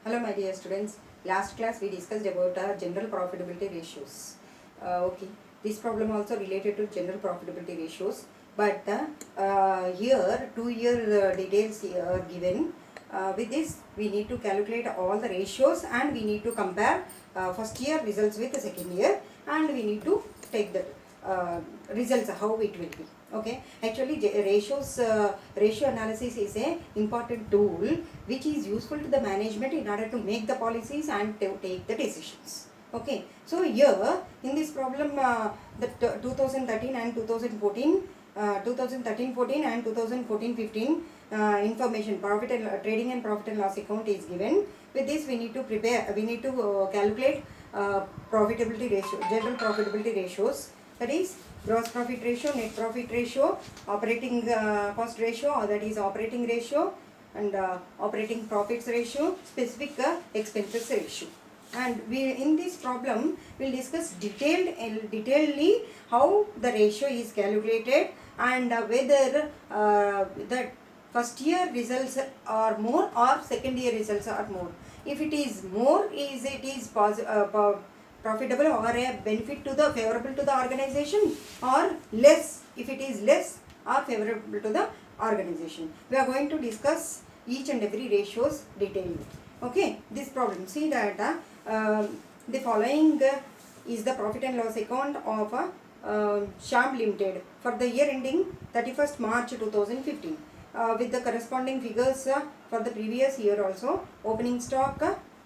Hello my dear students, last class we discussed about general profitability ratios. Okay, this problem also related to general profitability ratios, but here 2 year details are given. With this we need to calculate all the ratios and we need to compare first year results with the second year, and we need to take the results how it will be. Okay, actually ratio analysis is a important tool which is useful to the management in order to make the policies and to take the decisions. Okay, so here in this problem the 2013 and 2014 2013-14 and 2014-15 information profit and trading and profit and loss account is given. With this we need to calculate profitability ratio, general profitability ratios, that is gross profit ratio, net profit ratio, operating cost ratio, or that is operating ratio, and operating profits ratio, specific expenses ratio. And we in this problem will discuss detailedly how the ratio is calculated and whether the first year results are more or second year results are more. If it is more, it is profitable or a benefit to the favorable to the organization, or less if it is less or favorable to the organization. We are going to discuss each and every ratios detailedly. Okay, this problem, see that the following is the profit and loss account of Shyam Limited for the year ending 31st March 2015 with the corresponding figures for the previous year also. Opening stock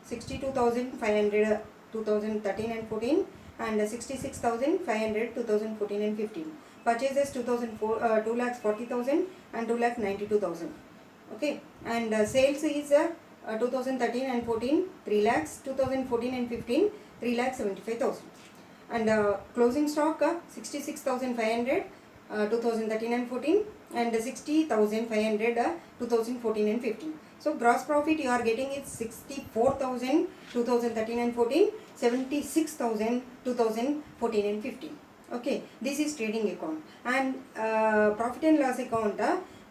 62,500 2013 and 14 and 66,500 2014 and 15. Purchases 2,40,000 and 2,92,000. Okay, and sales is 2013 and 14 3 lakhs, 2014 and 15 3,75,000, and closing stock 66,500 2013 and 14 and 60,500 2014 and 15. So gross profit you are getting is 64,000 2013 and 14, 76,000 2014 and 15. Okay, this is trading account. And profit and loss account,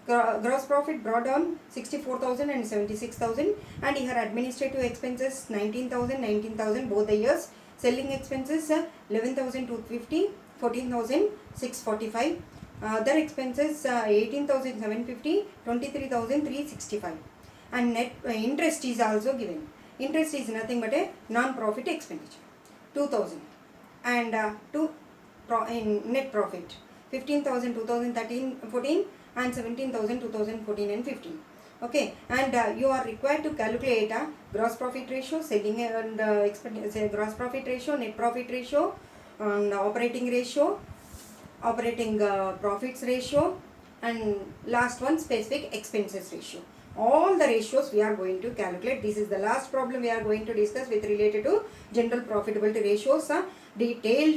gross profit brought down 64,000 and 76,000, and here administrative expenses 19,000 both the years. Selling expenses 11,250, 14,645. Other expenses 18,750, 23,365. And net interest is also given. Interest is nothing but a non-profit expenditure 2,000, and in net profit 15,000 2013-14 and 17,000 2014 and 15. Okay, and you are required to calculate gross profit ratio, selling and gross profit ratio, net profit ratio, and operating ratio, operating profits ratio, and last one specific expenses ratio. All the ratios we are going to calculate. This is the last problem we are going to discuss with related to general profitability ratios. Detailed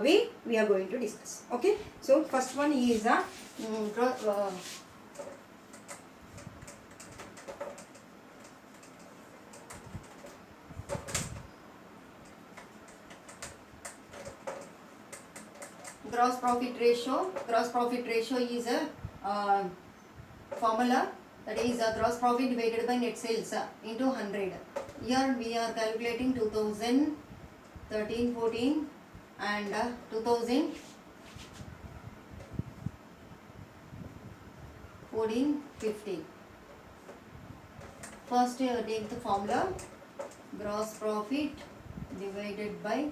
way we are going to discuss. Okay, so first one is gross profit ratio. Gross profit ratio is a formula, that is gross profit divided by net sales into 100. Here we are calculating 2013-14 and 2014-15. First take the formula, gross profit divided by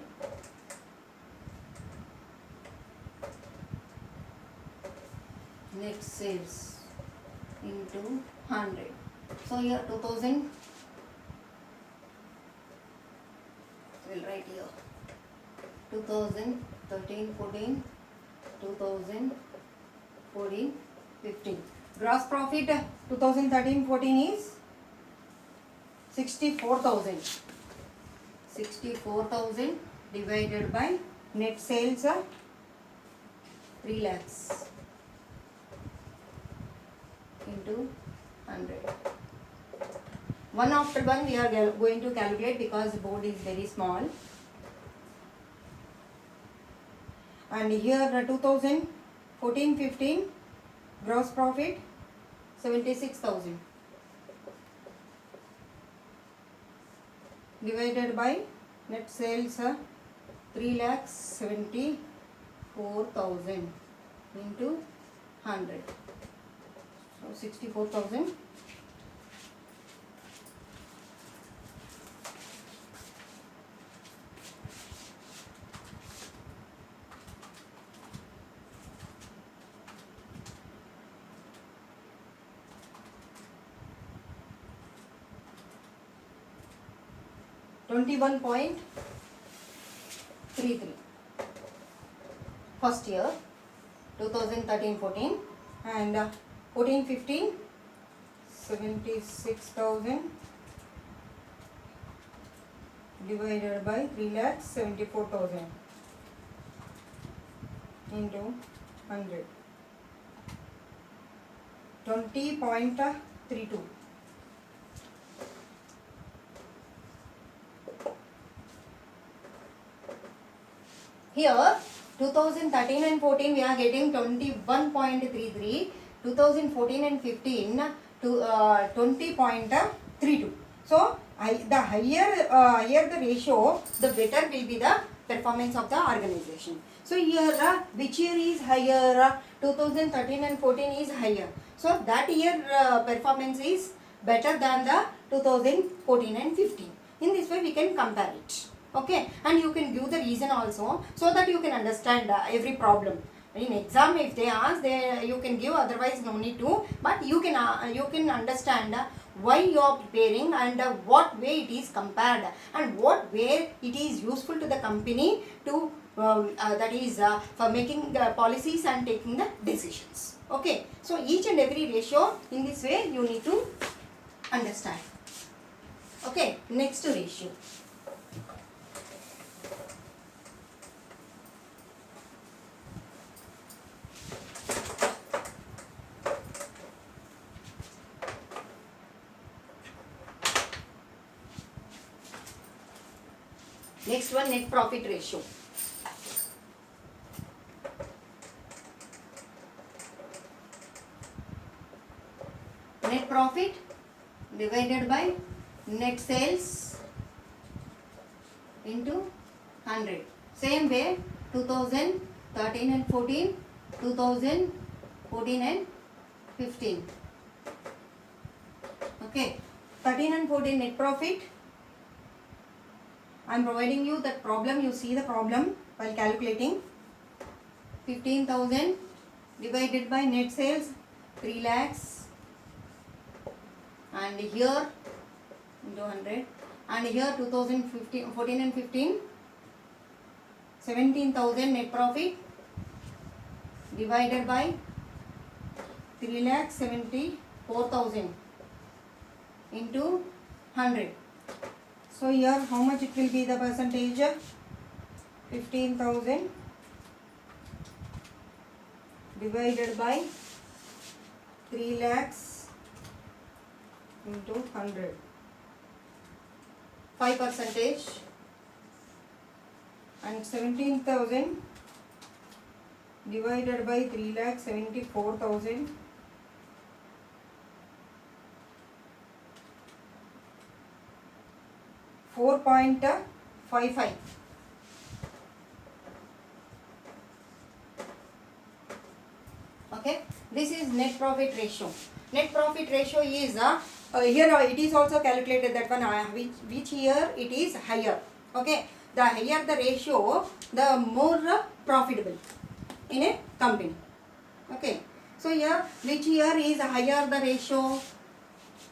net sales into 100. So here 2000, we'll write here 2013-14, 2014-15. Gross profit 2013-14 is 64,000. 64,000 divided by net sales 3 lakhs into 100. One after one we are going to calculate because the board is very small. And here 2014-15 gross profit 76,000. divided by net sales 3,74,000 into 100. So 64,000. $21.33 first year 2013-14 and 14-15 76,000 divided by 3,74,000 into 100. 20.32. Here 2013 and 14 we are getting 21.33, 2014 and 15 to 20.32. So the higher the ratio, the better will be the performance of the organization. So here which year is higher? 2013 and 14 is higher. So that year performance is better than the 2014 and 15. In this way we can compare it. Okay, and you can give the reason also, so that you can understand every problem. In exam if they ask, you can give, otherwise no need to, but you can understand why you are preparing and what way it is compared and what way it is useful to the company to that is for making the policies and taking the decisions. Okay, so each and every ratio in this way you need to understand. Okay, next ratio. Next one, net profit ratio. Net profit divided by net sales into 100. Same way 2013 and 14, 2014 and 15. Okay, 13 and 14 net profit. I am providing you that problem. You see the problem while calculating. 15,000 divided by net sales 3 lakhs, and here into 100, and here 2014 and 15 17,000 net profit divided by 3,74,000 into 100. So here how much it will be the percentage? 15,000 divided by 3 lakhs into 100. 5%, and 17,000 divided by 3,74,000. 4.55. Okay, this is net profit ratio. Net profit ratio is here it is also calculated, that one which year it is higher. Okay, the higher the ratio, the more profitable in a company. Okay, so here which year is higher the ratio?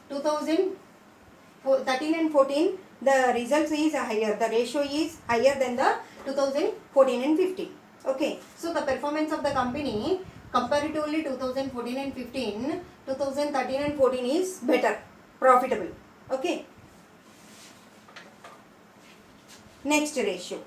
2013 and 14, the results is higher, the ratio is higher than the 2014 and 15. Okay, so the performance of the company comparatively 2014 and 15, 2013 and 14 is better, profitable. Okay, next ratio.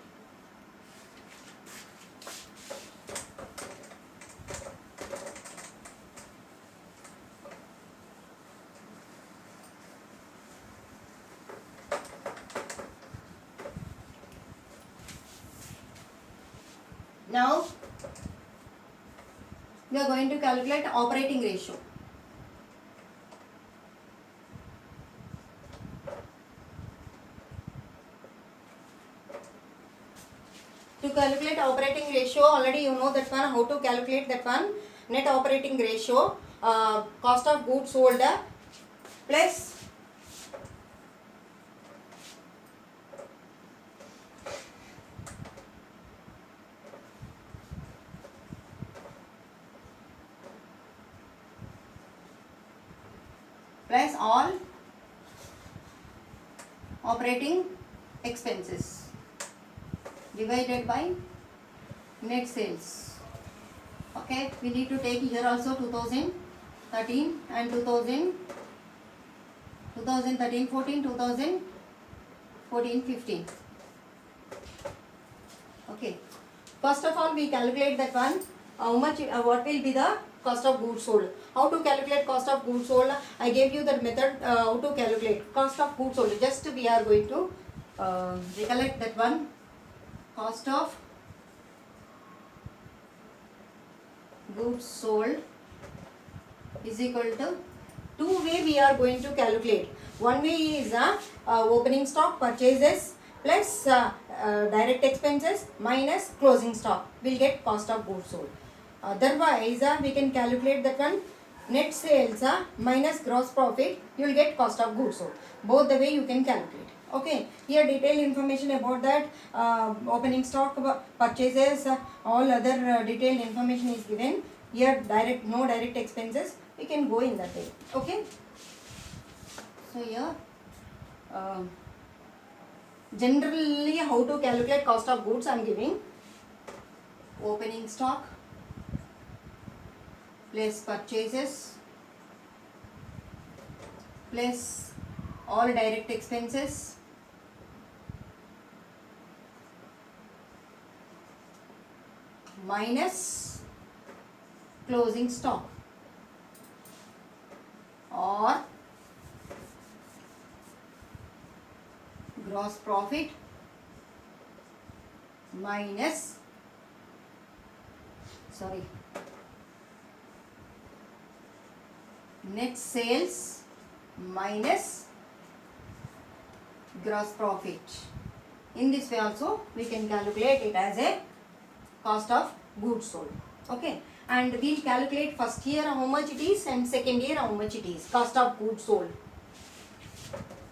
Now we are going to calculate operating ratio. calculate operating ratio, already you know that one, how to calculate that one. Net operating ratio, cost of goods sold plus all operating expenses divided by net sales. Okay, we need to take here also 2013 and 2013 14, 2014 15. Okay, first of all we calculate that one, how much, what will be the cost of goods sold. How to calculate cost of goods sold? I gave you the method how to calculate cost of goods sold. Just we are going to recollect that one. Cost of goods sold is equal to, two way we are going to calculate. One way is opening stock purchases plus direct expenses minus closing stock will get cost of goods sold. Otherwise we can calculate that one, net sales minus gross profit, you will get cost of goods sold. Both the way you can calculate. Okay, here detailed information about that, opening stock purchases, all other detailed information is given. Here direct, no direct expenses, we can go in that way. Okay, so here generally how to calculate cost of goods I am giving. Opening stock plus purchases plus all direct expenses minus closing stock, or gross profit minus, net sales minus gross profit. In this way also we can calculate it as a cost of goods sold. Okay, and we will calculate first year how much it is and second year how much it is. Cost of goods sold.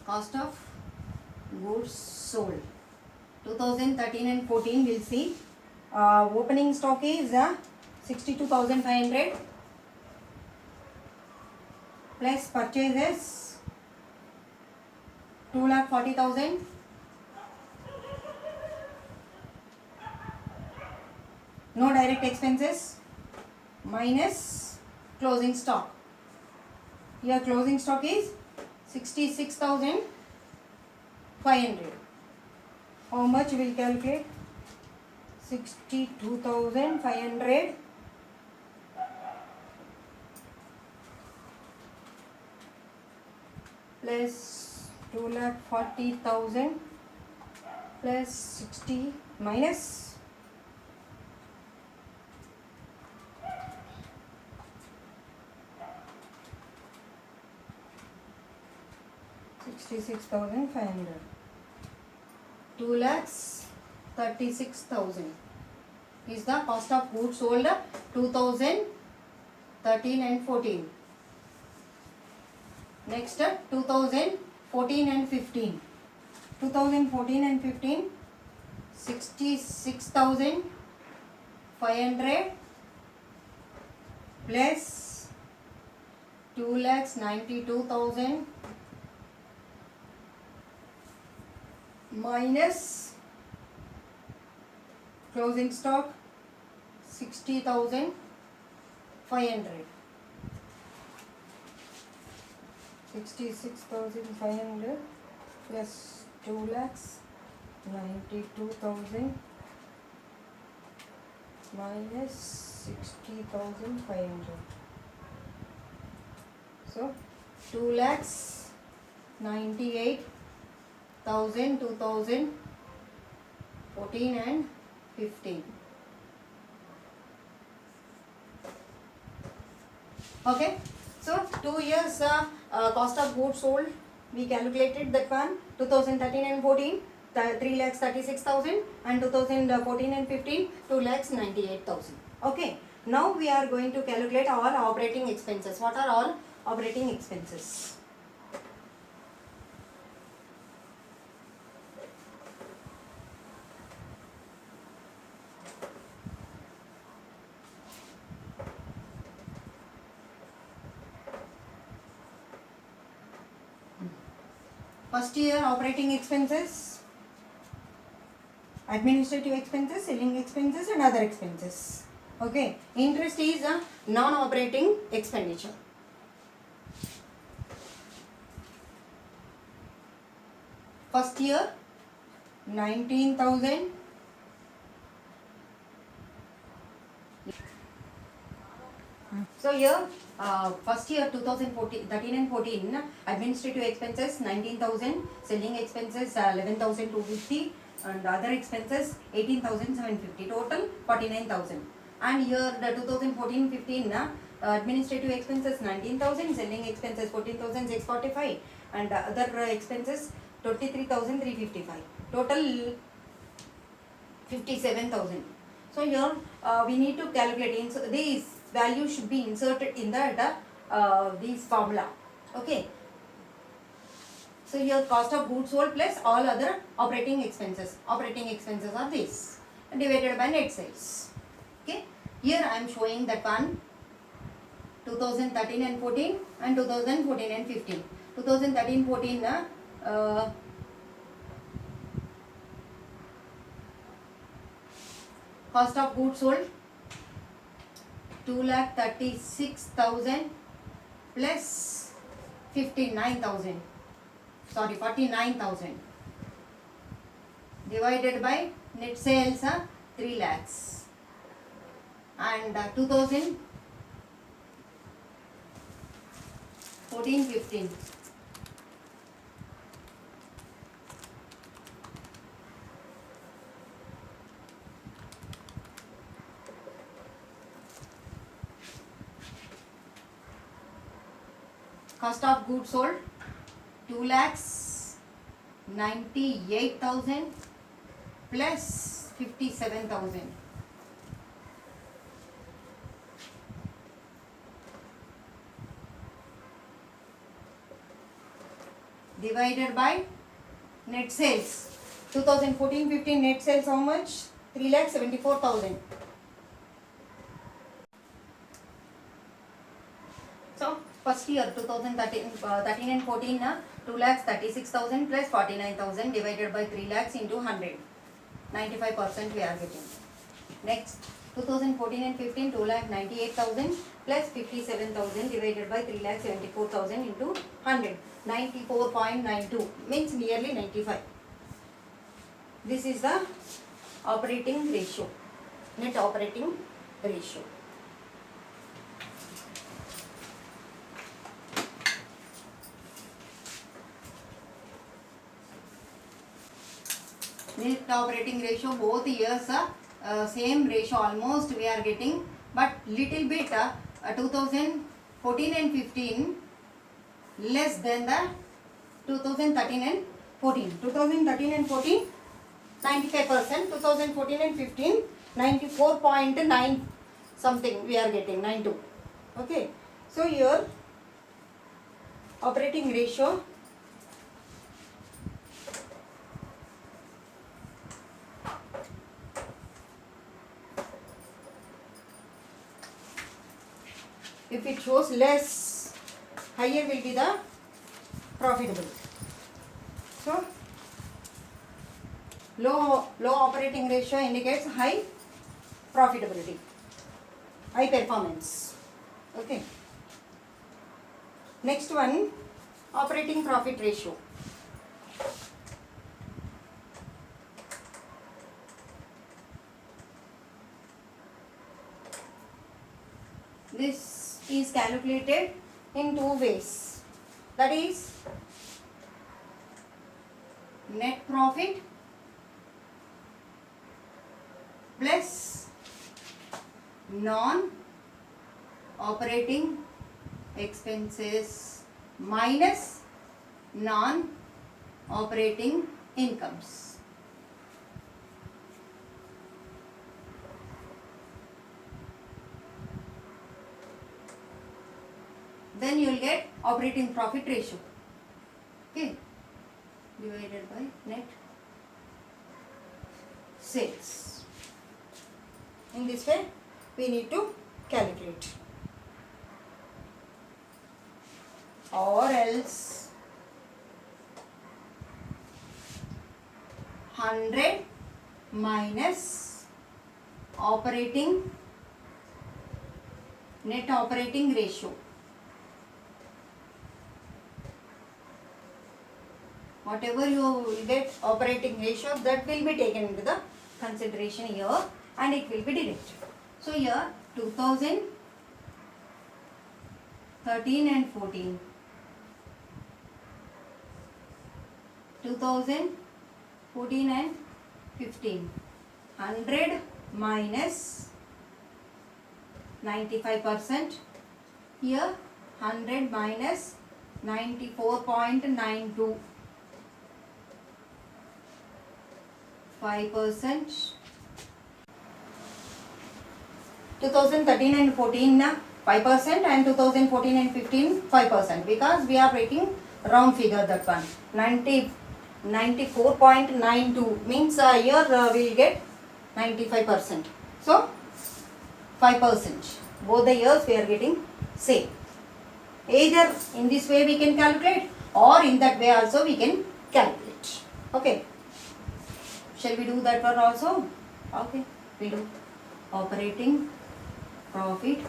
Cost of goods sold 2013 and 14 we will see. Opening stock is 62,500 plus purchases 2,40,000 no direct expenses minus closing stock. Here closing stock is 66,500. How much will calculate? 62,500 plus 2,40,000 plus 60 minus 66,500. 2,36,000 is the cost of goods sold 2013 and 14. Next 2014 and 15. 2014 and 15, 66,500 plus 2,92,000 minus closing stock 60,500. 66,500 plus 2,92,000 minus 60,500. So 2,98,000 2014 and 15. Okay, so 2 years cost of goods sold we calculated that one 2013 and 14. 3,36,000, and 2014 and 15 2,98,000. Okay. Now we are going to calculate all operating expenses. What are all operating expenses? First year operating expenses, administrative expenses, selling expenses and other expenses. Okay. Interest is a non-operating expenditure. First year 19,000. So here first year 2014, 13 and 14 administrative expenses 19,000, selling expenses 11,250 and other expenses 18,750, total 49,000. And here the 2014-15 administrative expenses 19,000, selling expenses 14,645 and other expenses 23,355, total 57,000. So here we need to calculate these values should be inserted in the this formula. Okay. So here cost of goods sold plus all other operating expenses. Operating expenses are this divided by net sales. Okay. Here I am showing that one 2013 and 14 and 2014 and 15. 2013-14 cost of goods sold 2,36,000 plus 49,000 divided by net sales 3 lakhs and 2014-15 cost of goods sold 2,98,000 plus 57,000 divided by net sales. 2014-15 net sales how much? 3,74,000. So first year 2013 and 14 2,36,000 plus 49,000 divided by 3 lakhs into 100. 95% we are getting. Next 2014 and 15 2,98,000 plus 57,000 divided by 3,74,000 into 100. 94.92 means nearly 95. This is the operating ratio, net operating ratio. Net operating ratio both years same ratio almost we are getting, but little bit 2014 and 15 less than the 2013 and 14. 2013 and 14 95%, 2014 and 15 94.9 something we are getting, 92. Okay, so here operating ratio if it shows less, higher will be the profitable. So low operating ratio indicates high profitability, high performance. Okay. Next one, operating profit ratio. This is calculated in two ways. That is net profit plus non-operating expenses minus non-operating incomes. then you will get operating profit ratio. Okay, divided by net sales. In this way we need to calculate, or else 100 minus net operating ratio. Whatever you will get operating ratio, that will be taken into the consideration here and it will be deducted. So here 2013 and 14, 2014 and 15, 100 minus 95%, here 100 minus 94.92, 5%. 2013 and 14 5% and 2014 and 15 5%, because we are taking round figure, that one 94.92 means here we will get 95%, so 5%. Both the years we are getting same. Either in this way we can calculate, or in that way also we can calculate. Okay, shall we do that one also? Okay, we do. Operating profit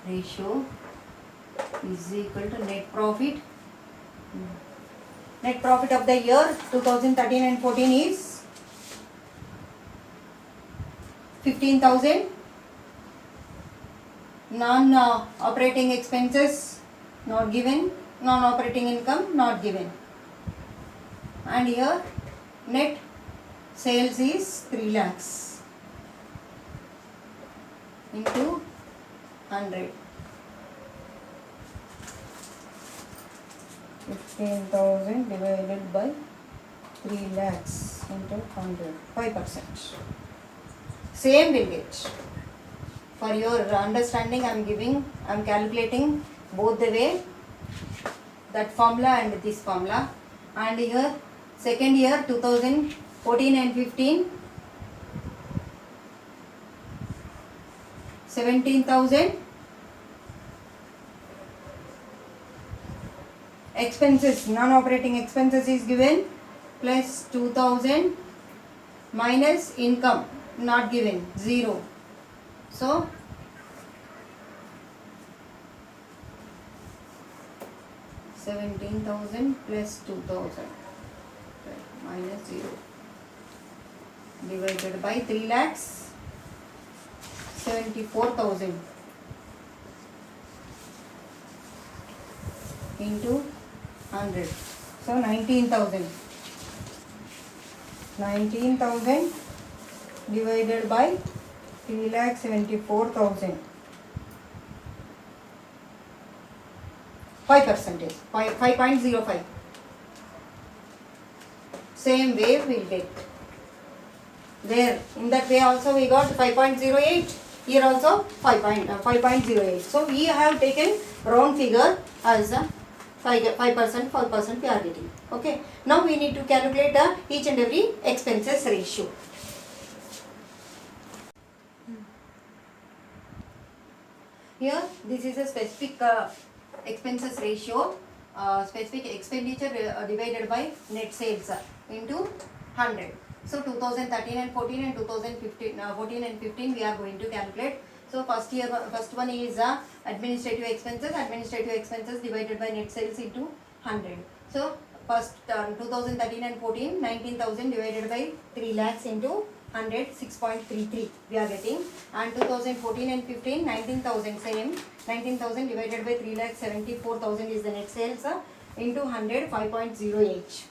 ratio is equal to net profit. Net profit of the year 2013 and 14 is 15,000. Non-operating expenses not given, non-operating income not given, and here net sales is 3 lakhs into 100. 15,000 divided by 3 lakhs into 100, 5%. Same will get. For your understanding, I am calculating both the way, that formula and this formula. And here second year 2014 and 15, 17,000. Expenses, non-operating expenses is given, plus 2,000 minus income not given, 0. So 17,000 plus 2,000 minus 0 divided by 3 lakhs, 74,000 into 100. So 19,000. 19,000 divided by 3,74,000. 5%, 5.05. Same way we will get. There, in that way also we got 5.08. Here also 5.08. So we have taken round figure as a 5%, 4% we are getting. Okay. Now we need to calculate each and every expenses ratio. Here this is a specific expenses ratio, specific expenditure divided by net sales into 100. So 2013 and 14 and 2015, 14 and 15 we are going to calculate. So first one is administrative expenses divided by net sales into 100. So first 2013 and 14, 19,000 divided by 3 lakhs into 100, 6.33 we are getting. And 2014 and 15, 19,000 same, 19,000 divided by 3 lakhs, 74,000 is the net sales into 100, 5.08.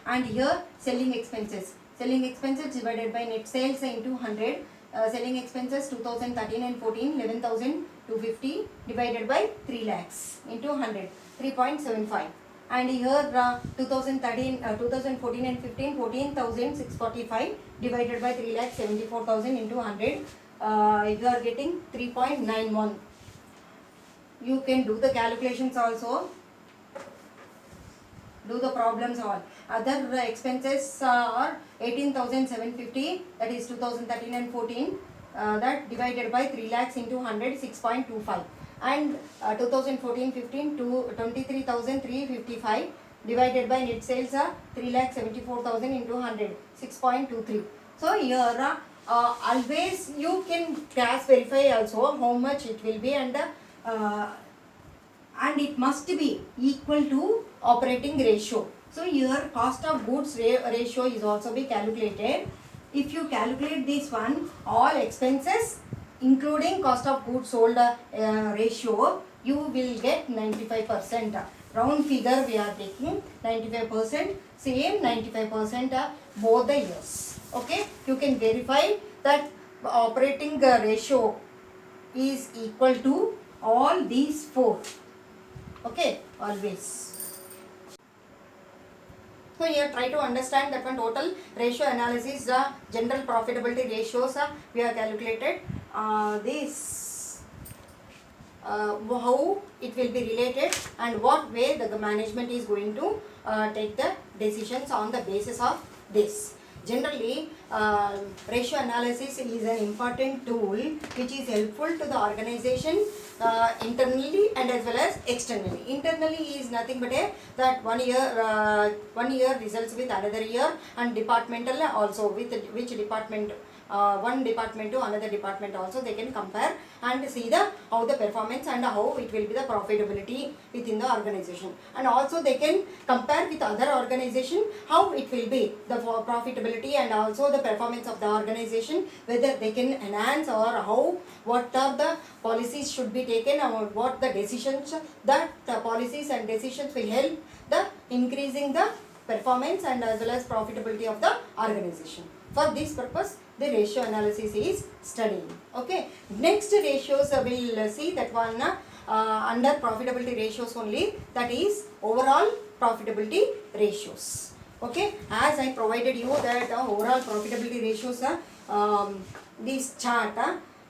And here selling expenses divided by net sales into 100. Selling expenses 2013 and 14, 11,250 divided by 3 lakhs into 100, 3.75. And here 2014 and 15, 14,645 divided by 3 lakhs, 74,000 into 100. You are getting 3.91. you can do the calculations also, do the problems all. Other expenses are 18,750, that is 2013 and 14, that divided by 3 lakhs into 100, 6.25, and 2014-15 to 23,355 divided by net sales are 3,74,000 into 100, 6.23. So here always you can cross verify also how much it will be, and it must be equal to operating ratio. So here cost of goods ratio is also be calculated. If you calculate this one, all expenses including cost of goods sold ratio, you will get 95%. Round figure we are taking 95%, same 95% both the years. Okay, you can verify that operating ratio is equal to all these four. Okay, always. So here try to understand that one total ratio analysis, the general profitability ratios we have calculated. This how it will be related and what way the management is going to take the decisions on the basis of this. Generally, ratio analysis is an important tool which is helpful to the organization internally and as well as externally. Internally is nothing but that 1 year results with another year, and departmental also with which department, one department to another department also they can compare and see the how the performance and how it will be the profitability within the organization, and also they can compare with other organization how it will be the profitability and also the performance of the organization, whether they can enhance or how, what are the policies should be taken or what the decisions that the policies and decisions will help the increasing the performance and as well as profitability of the organization. For this purpose, the ratio analysis is studying. Okay. Next ratios we'll see that one under profitability ratios only, that is overall profitability ratios. Okay. As I provided you that overall profitability ratios, this chart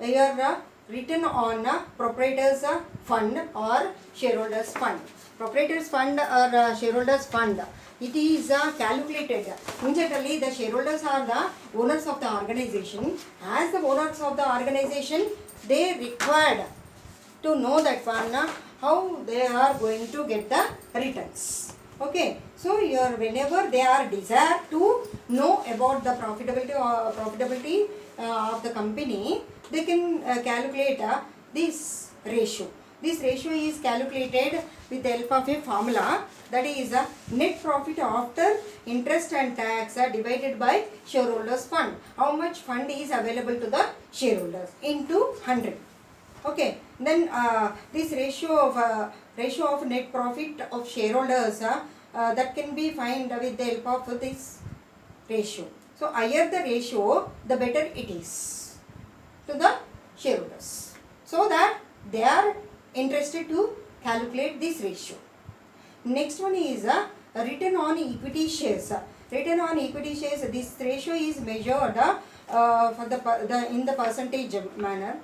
here written on proprietors fund or shareholders fund. Proprietors fund or shareholders fund, it is calculated. Generally, the shareholders are the owners of the organization. As the owners of the organization, they required to know that one how they are going to get the returns. Okay, so here whenever they are desire to know about the profitability of the company, they can calculate this ratio. This ratio is calculated with the help of a formula, that is net profit after interest and tax divided by shareholders fund. How much fund is available to the shareholders into 100. Okay, then this ratio of net profit of shareholders that can be found with the help of this ratio. So higher the ratio, the better it is to the shareholders, so that they are interested to calculate this ratio. Next one is return on equity shares. Return on equity shares, this ratio is measured for the in the percentage manner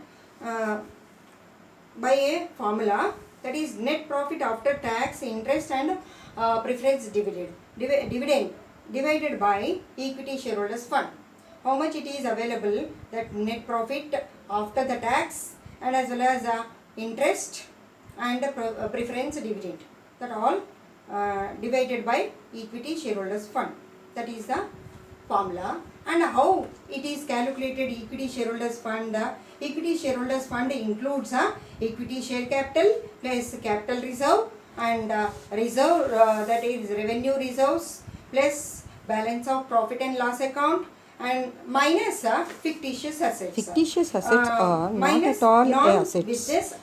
by a formula, that is net profit after tax, interest and preference dividend divided by equity shareholders fund. How much it is available, that net profit after the tax and as well as interest and preference dividend, that all divided by equity shareholders fund. That is the formula. And how it is calculated equity shareholders fund? Equity shareholders fund includes equity share capital plus capital reserve and reserve, that is revenue reserves, plus balance of profit and loss account and minus fictitious assets. Fictitious assets are not at all assets,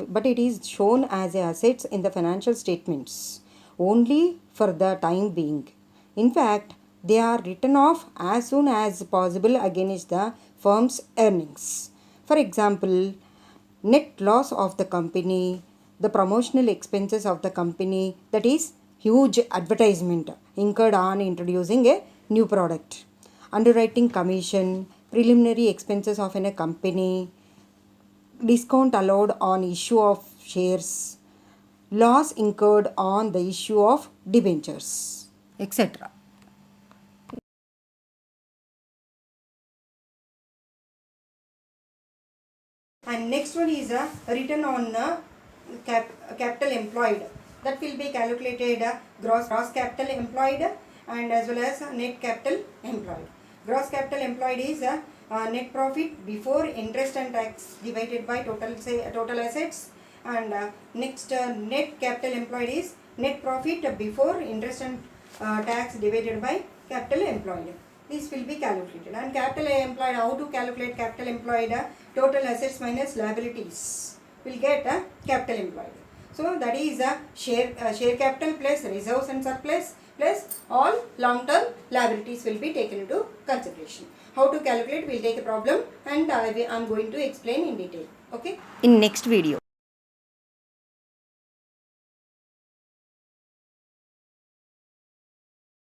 but it is shown as assets in the financial statements only for the time being. In fact, they are written off as soon as possible against the firm's earnings. For example, net loss of the company, the promotional expenses of the company, that is huge advertisement incurred on introducing a new product, underwriting commission, preliminary expenses of a company, discount allowed on issue of shares, loss incurred on the issue of debentures, etc. And next one is a return on capital employed. That will be calculated gross capital employed and as well as net capital employed. Gross capital employed is net profit before interest and tax divided by total assets, and next net capital employed is net profit before interest and tax divided by capital employed. This will be calculated. And capital employed, how to calculate capital employed? Total assets minus liabilities will get capital employed. So that is share capital plus reserves and surplus plus all long term liabilities will be taken into consideration. How to calculate, we will take a problem and I am going to explain in detail. Okay. In next video.